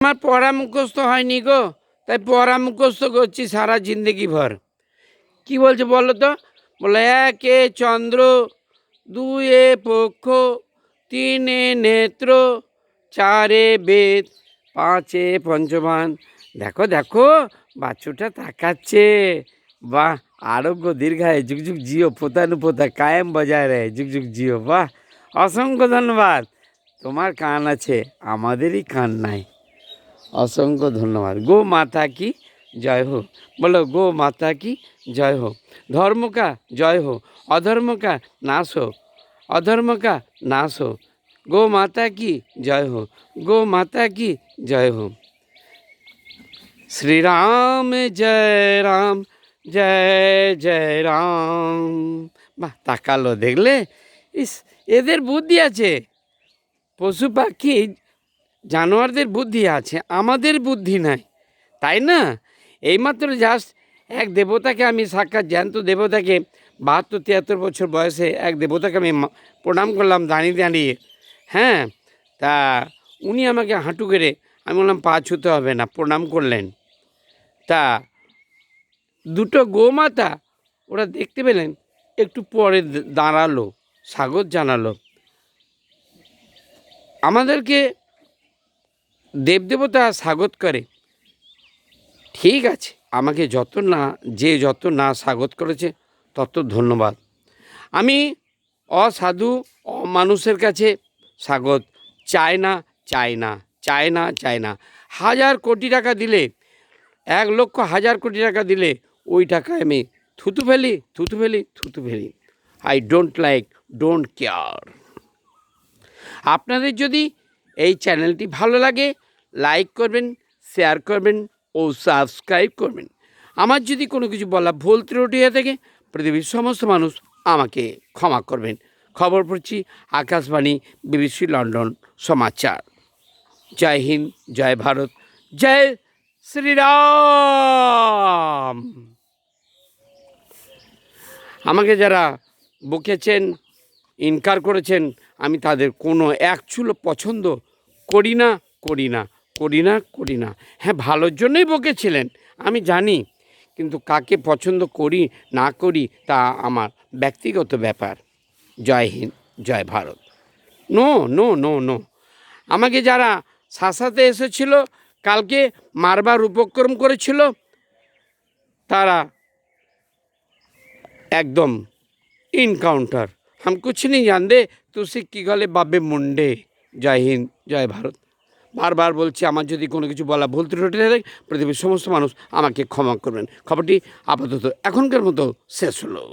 আমার পড়া মুখস্থ হয়নি গো, তাই পড়া মুখস্থ করছি সারা জিন্দগি ভর। কি বলছে বলো তো? বলে একে চন্দ্র, দুয়ে পক্ষ, তিনে নেত্র, চারে বেদ, পাঁচে পঞ্চবান। দেখো দেখো বাচ্চুটা তাকাচ্ছে। বাহ, আরোগ্য দীর্ঘায় যুগ যুগ জিও, পোতানুপোতা কায়েম বজায় রে যুগ যুগ জিও। বাহ, অসংখ্য ধন্যবাদ। তোমার কান আছে, আমাদেরই কান নাই। অসংখ্য ধন্যবাদ। গো মাতা কি জয় হো। বলো গো মাতা কি জয় হো। ধর্ম का জয় হো, অধর্ম का नाश हो, अधर्म का नाश हो। गो माता की जय हो, गो माता की जय हो। श्री राम जय राम, जय जय राम। বাহ, তাকালো দেখলে? ইস, এদের বুদ্ধি আছে। পশু পাখি জানোয়ারদের বুদ্ধি আছে, আমাদের বুদ্ধি নাই, তাই না? এইমাত্র জাস্ট এক দেবতাকে আমি সাক্ষাৎ, জ্যান্ত দেবতাকে, 72-73 বছর বয়সে এক দেবতাকে আমি প্রণাম করলাম দাঁড়িয়ে দাঁড়িয়ে। হ্যাঁ, তা উনি আমাকে হাঁটু গেড়ে, আমি বললাম পা ছুতে হবে না, প্রণাম করলেন। তা দুটো গোমাতা ওরা দেখতে পেলেন, একটু পরে দাঁড়ালো, স্বাগত জানালো। আমাদেরকে দেবদেবতা স্বাগত করে, ঠিক আছে, আমাকে যত না স্বাগত করেছে তত ধন্যবাদ। আমি অসাধু অমানুষের কাছে স্বাগত চাই না, চাই না, চাই না, চাই না। 1000 কোটি টাকা দিলে, 1 লক্ষ 1000 কোটি টাকা দিলে ওই টাকায় আমি থুতু ফেলি, থুতু ফেলি, থুতু ফেলি। I don't like, don't care. আপনাদের যদি এই চ্যানেলটি ভালো লাগে, লাইক করবেন, শেয়ার করবেন ও সাবস্ক্রাইব করবেন। আমার যদি কোনো কিছু বলা ভুল ত্রুটি হয়ে থাকে, পৃথিবীর সমস্ত মানুষ আমাকে ক্ষমা করবেন। খবর পড়ছি আকাশবাণী, BBC লন্ডন সমাচার। জয় হিন্দ, জয় ভারত, জয় শ্রীরাম। আমাকে যারা বকেছেন, ইনকার করেছেন, আমি তাদের কোনো এক চুলো পছন্দ করি না, করি না, করি না, করি না। হ্যাঁ, ভালোর জন্যই বকেছিলেন আমি জানি, কিন্তু কাকে পছন্দ করি না করি তা আমার ব্যক্তিগত ব্যাপার। জয় হিন্দ, জয় ভারত। No no no no. আমাকে যারা শাসাতে এসেছিল, কালকে মারবার উপক্রম করেছিল, তারা একদম इनकाउंटर। हम कुछ नहीं जानते, तुसी की गले बाबे मुंडे। जय हिंद, जय भारत। बार बार বলছি, আমার যদি কোনো কিছু বলা ভুল ত্রুটি থাকে, পৃথিবীর সমস্ত মানুষ আমাকে ক্ষমা করবেন। খবরটি আপাতত এখনকার মতো শেষ হলো।